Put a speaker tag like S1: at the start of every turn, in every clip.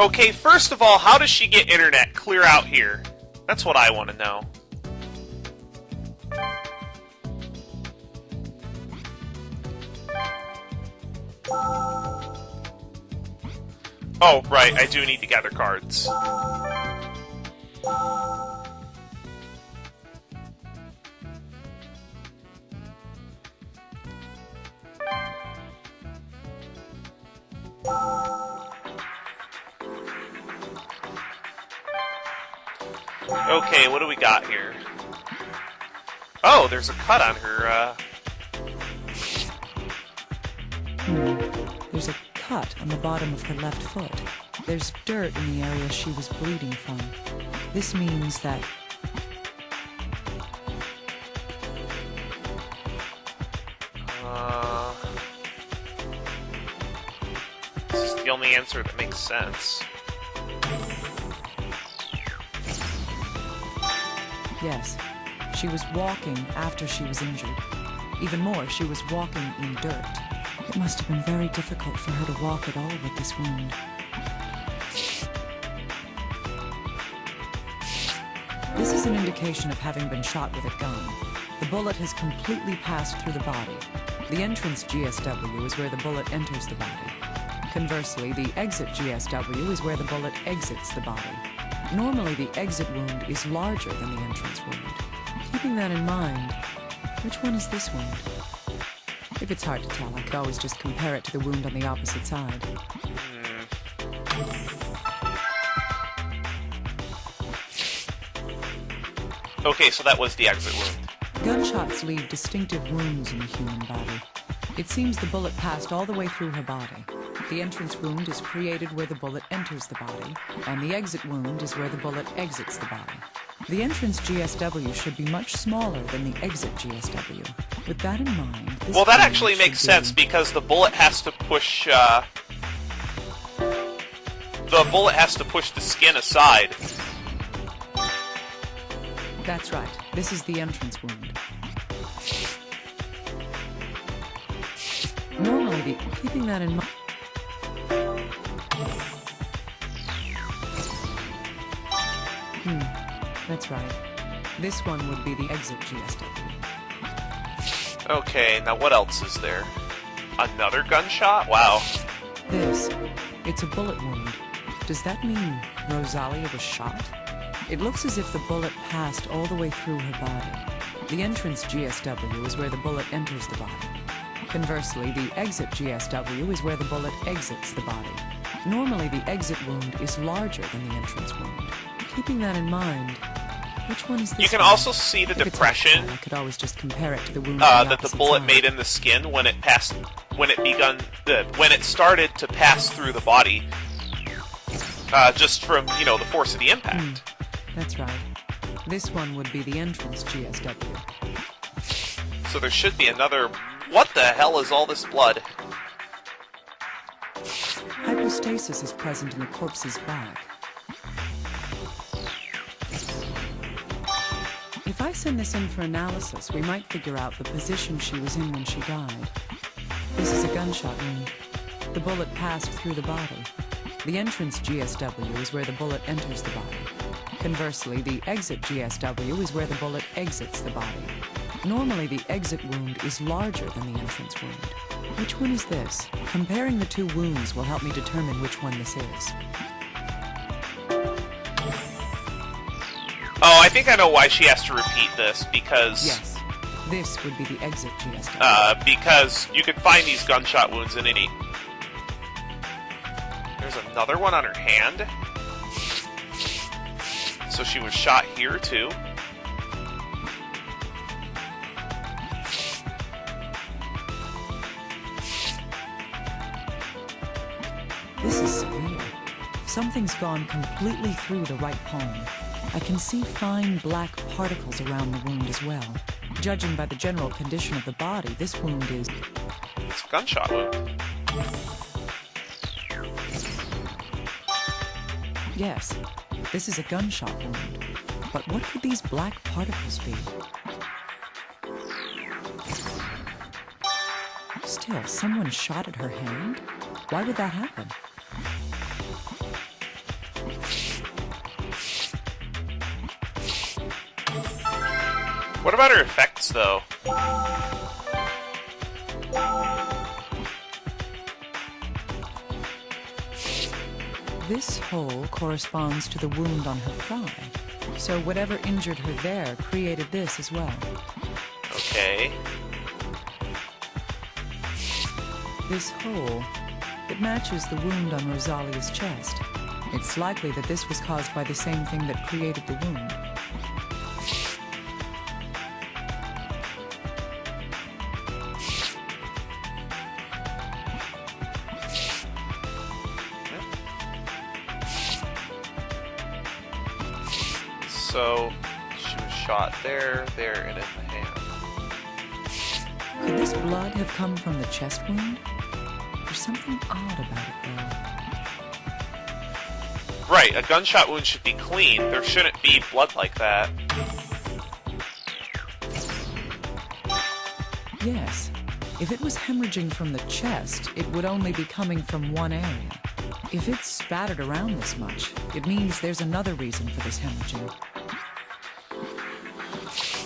S1: Okay, first of all, how does she get internet clear out here? That's what I want to know. Oh, right, I do need to gather cards. Okay, what do we got here? Oh, there's a cut on her,
S2: There's a cut on the bottom of her left foot. There's dirt in the area she was bleeding from. This means that...
S1: This is the only answer that makes sense.
S2: Yes, she was walking after she was injured. Even more, she was walking in dirt. It must have been very difficult for her to walk at all with this wound. This is an indication of having been shot with a gun. The bullet has completely passed through the body. The entrance GSW is where the bullet enters the body. Conversely, the exit GSW is where the bullet exits the body. Normally, the exit wound is larger than the entrance wound. Keeping that in mind, which one is this wound? If it's hard to tell, I could always just compare it to the wound on the opposite side.
S1: Okay, so that was the exit wound.
S2: Gunshots leave distinctive wounds in the human body. It seems the bullet passed all the way through her body. The entrance wound is created where the bullet enters the body, and the exit wound is where the bullet exits the body. The entrance GSW should be much smaller than the exit GSW. With that in mind...
S1: Well, that actually makes sense, because the bullet has to push, the bullet has to push the skin aside.
S2: That's right. This is the entrance wound. Normally, keeping that in mind... That's right. This one would be the exit GSW.
S1: Okay, now what else is there? Another gunshot? Wow.
S2: It's a bullet wound. Does that mean Rosalia was shot? It looks as if the bullet passed all the way through her body. The entrance GSW is where the bullet enters the body. Conversely, the exit GSW is where the bullet exits the body. Normally, the exit wound is larger than the entrance wound. Keeping that in mind, which one is this?
S1: You can
S2: one?
S1: Also see the depression
S2: I could always just compare it to the wound
S1: that the bullet made in the skin when it passed, when it started to pass through the body, just from, you know, the force of the impact.
S2: That's right. This one would be the entrance GSW.
S1: So there should be another... What the hell is all this blood?
S2: Hypostasis is present in the corpse's back. If I send this in for analysis, we might figure out the position she was in when she died. This is a gunshot wound. The bullet passed through the body. The entrance GSW is where the bullet enters the body. Conversely, the exit GSW is where the bullet exits the body. Normally, the exit wound is larger than the entrance wound. Which one is this? Comparing the two wounds will help me determine which one this is.
S1: Oh, I think I know why she has to repeat this, because...
S2: Yes, this would be the exit GSW.
S1: Because you can find these gunshot wounds in any... There's another one on her hand? So she was shot here, too?
S2: This is severe. Something's gone completely through the right palm. I can see fine black particles around the wound as well. Judging by the general condition of the body, this wound is...
S1: It's a gunshot wound.
S2: Yes, this is a gunshot wound. But what could these black particles be? Still, someone shot at her hand? Why would that happen?
S1: What about her effects, though?
S2: This hole corresponds to the wound on her thigh, so whatever injured her there created this as well.
S1: Okay.
S2: This hole, it matches the wound on Rosalia's chest. It's likely that this was caused by the same thing that created the wound.
S1: So, she was shot there, and in the hand.
S2: Could this blood have come from the chest wound? There's something odd about it, though.
S1: Right, a gunshot wound should be clean. There shouldn't be blood like that.
S2: Yes. If it was hemorrhaging from the chest, it would only be coming from one area. If it's spattered around this much, it means there's another reason for this hemorrhaging.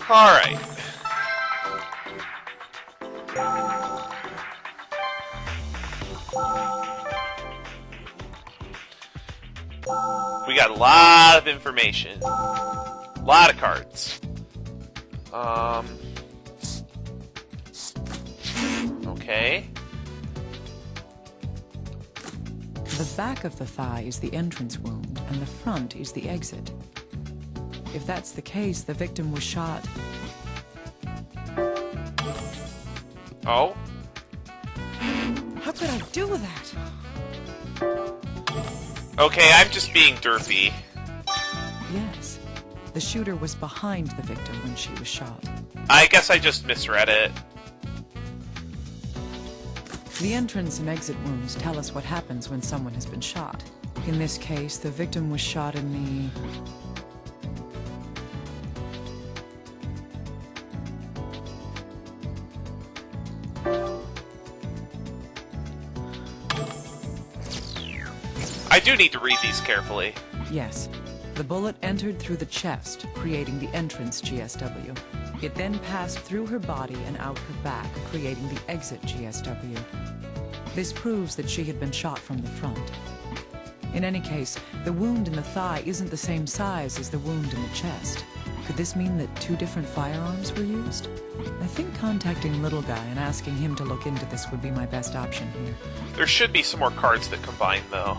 S1: Alright. We got a lot of information. A lot of cards. Okay.
S2: The back of the thigh is the entrance wound, and the front is the exit. If that's the case, the victim was shot.
S1: Oh?
S2: How could I do that?
S1: Okay, I'm just being derpy.
S2: Yes. The shooter was behind the victim when she was shot.
S1: I guess I just misread it.
S2: The entrance and exit wounds tell us what happens when someone has been shot. In this case, the victim was shot in the...
S1: I do need to read these carefully.
S2: Yes. The bullet entered through the chest, creating the entrance GSW. It then passed through her body and out her back, creating the exit GSW. This proves that she had been shot from the front. In any case, the wound in the thigh isn't the same size as the wound in the chest. Could this mean that two different firearms were used? I think contacting Little Guy and asking him to look into this would be my best option here.
S1: There should be some more cards that combine, though.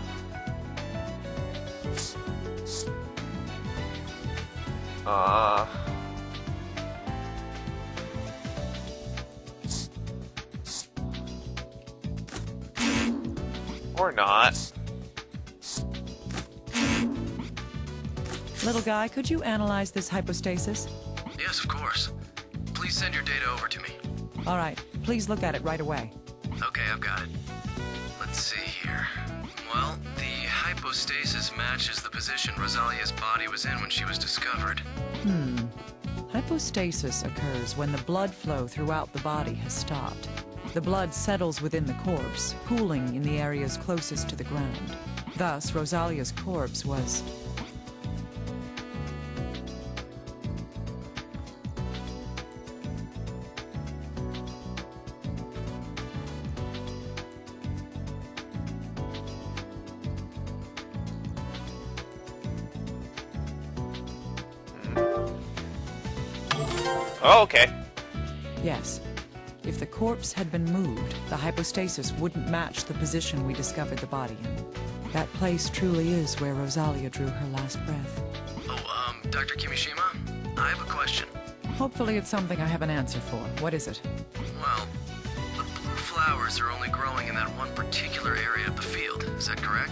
S1: Or not.
S2: Little Guy, could you analyze this hypostasis?
S3: Yes, of course. Please send your data over to me.
S2: All right, please look at it right away.
S3: Okay, I've got it. Let's see here. Well, the hypostasis matches the position Rosalia's body was in when she was discovered.
S2: Hypostasis occurs when the blood flow throughout the body has stopped. The blood settles within the corpse, pooling in the areas closest to the ground. Thus, Rosalia's corpse was...
S1: Oh, okay.
S2: Yes. If the corpse had been moved, the hypostasis wouldn't match the position we discovered the body in. That place truly is where Rosalia drew her last breath.
S3: Oh, Dr. Kimishima? I have a question.
S2: Hopefully it's something I have an answer for. What is it?
S3: Well, the blue flowers are only growing in that one particular area of the field. Is that correct?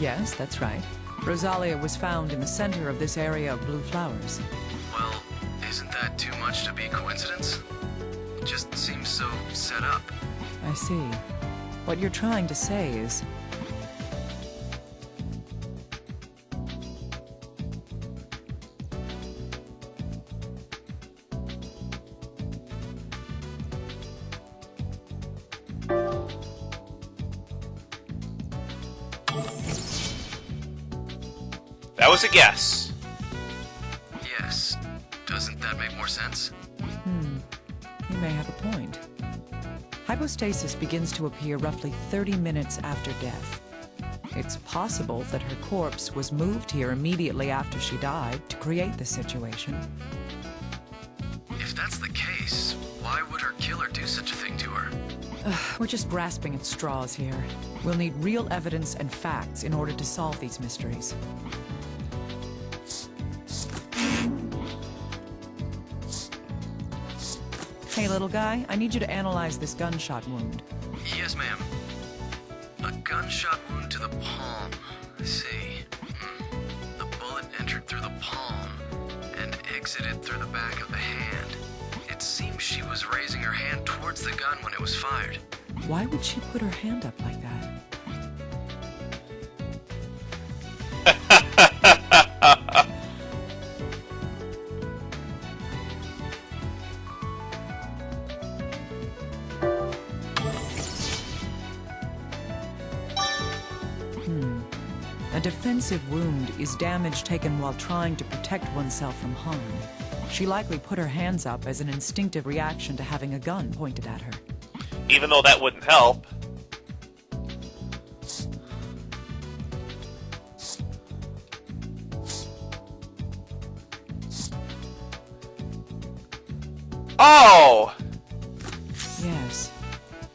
S2: Yes, that's right. Rosalia was found in the center of this area of blue flowers.
S3: Well, isn't that too much to be coincidence? It just seems so set up.
S2: I see. What you're trying to say is...
S1: That was a guess.
S3: Yes. Doesn't that make more sense?
S2: may have a point. Hypostasis begins to appear roughly 30 minutes after death. It's possible that her corpse was moved here immediately after she died to create this situation.
S3: If that's the case, why would her killer do such a thing to her?
S2: We're just grasping at straws here. We'll need real evidence and facts in order to solve these mysteries. Hey, little guy, I need you to analyze this gunshot wound.
S3: Yes, ma'am. A gunshot wound to the palm. I see. The bullet entered through the palm and exited through the back of the hand. It seems she was raising her hand towards the gun when it was fired.
S2: Why would she put her hand up like that? A defensive wound is damage taken while trying to protect oneself from harm. She likely put her hands up as an instinctive reaction to having a gun pointed at her.
S1: Even though that wouldn't help. Oh!
S2: Yes.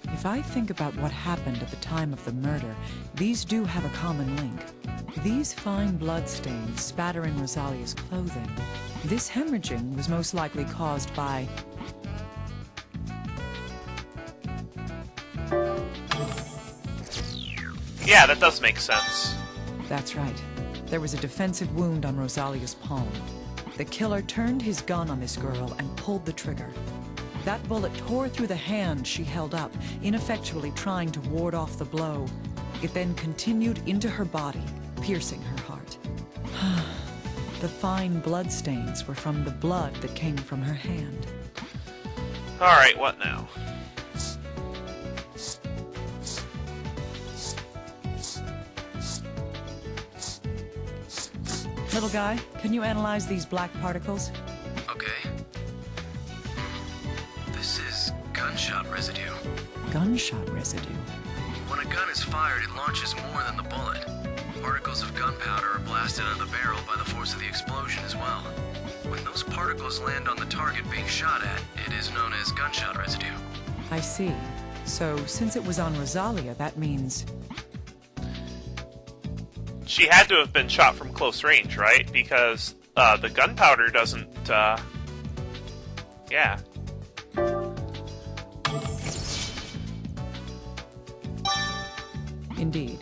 S2: If I think about what happened at the time of the murder, these do have a common link. These fine bloodstains spattering Rosalia's clothing. This hemorrhaging was most likely caused by...
S1: Yeah, that does make sense.
S2: That's right. There was a defensive wound on Rosalia's palm. The killer turned his gun on this girl and pulled the trigger. That bullet tore through the hand she held up, ineffectually trying to ward off the blow. It then continued into her body, piercing her heart. The fine bloodstains were from the blood that came from her hand.
S1: Alright, what now?
S2: Little guy, can you analyze these black particles?
S3: Okay. This is gunshot residue.
S2: Gunshot residue.
S3: When a gun is fired, it launches more than the bullet. Particles of gunpowder are blasted out of the barrel by the force of the explosion as well. When those particles land on the target being shot at, it is known as gunshot residue.
S2: I see. So, since it was on Rosalia, that means...
S1: She had to have been shot from close range, right? Because the gunpowder doesn't, yeah.
S2: Indeed.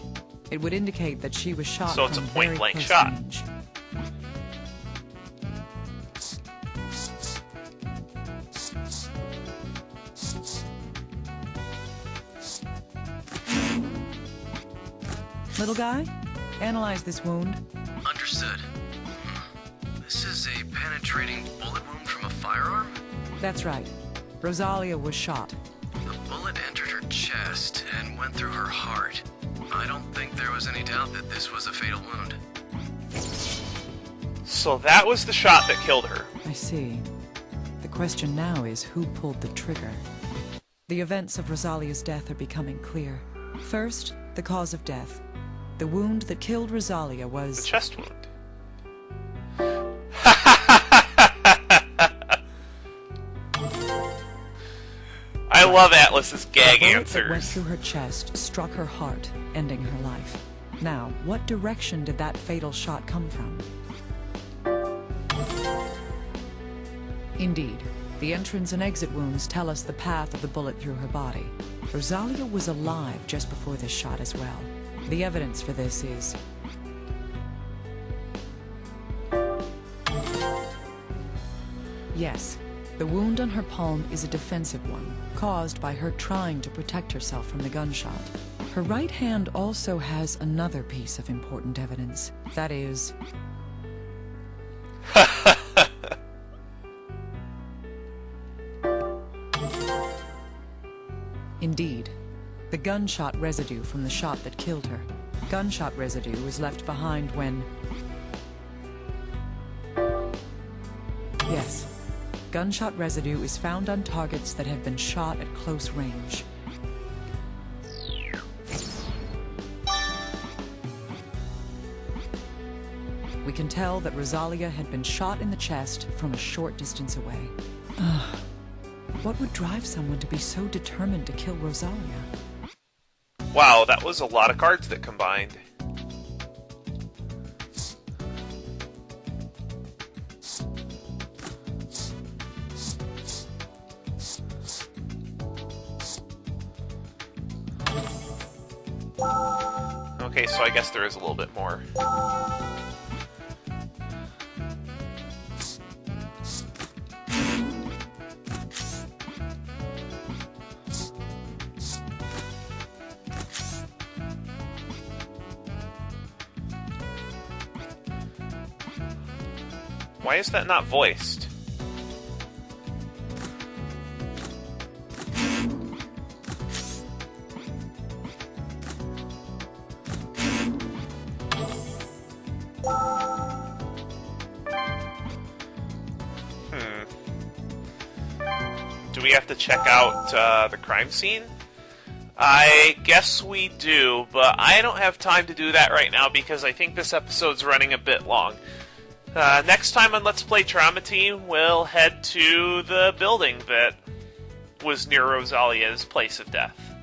S2: It would indicate that she was shot
S1: So it's a
S2: from very
S1: point-blank
S2: close
S1: shot.
S2: range. Little guy, analyze this wound.
S3: Understood. This is a penetrating bullet wound from a firearm?
S2: That's right. Rosalia was shot.
S3: The bullet entered her chest and went through her heart. I don't think there was any doubt that this was a fatal wound.
S1: So that was the shot that killed her.
S2: I see. The question now is who pulled the trigger. The events of Rosalia's death are becoming clear. First, the cause of death. The wound that killed Rosalia was...
S1: The chest wound. I love Atlas's gag
S2: The bullet
S1: answers.
S2: that went through her chest struck her heart, ending her life. Now, what direction did that fatal shot come from? Indeed, the entrance and exit wounds tell us the path of the bullet through her body. Rosalia was alive just before this shot as well. The evidence for this is... Yes, the wound on her palm is a defensive one, caused by her trying to protect herself from the gunshot. Her right hand also has another piece of important evidence. That is... Indeed, the gunshot residue from the shot that killed her. Gunshot residue was left behind when... Yes, gunshot residue is found on targets that have been shot at close range. We can tell that Rosalia had been shot in the chest from a short distance away. What would drive someone to be so determined to kill Rosalia?
S1: Wow, that was a lot of cards that combined. Okay, so I guess there is a little bit more. Why is that not voiced? Do we have to check out the crime scene? I guess we do, but I don't have time to do that right now because I think this episode's running a bit long. Next time on Let's Play Trauma Team, we'll head to the building that was near Rosalia's place of death.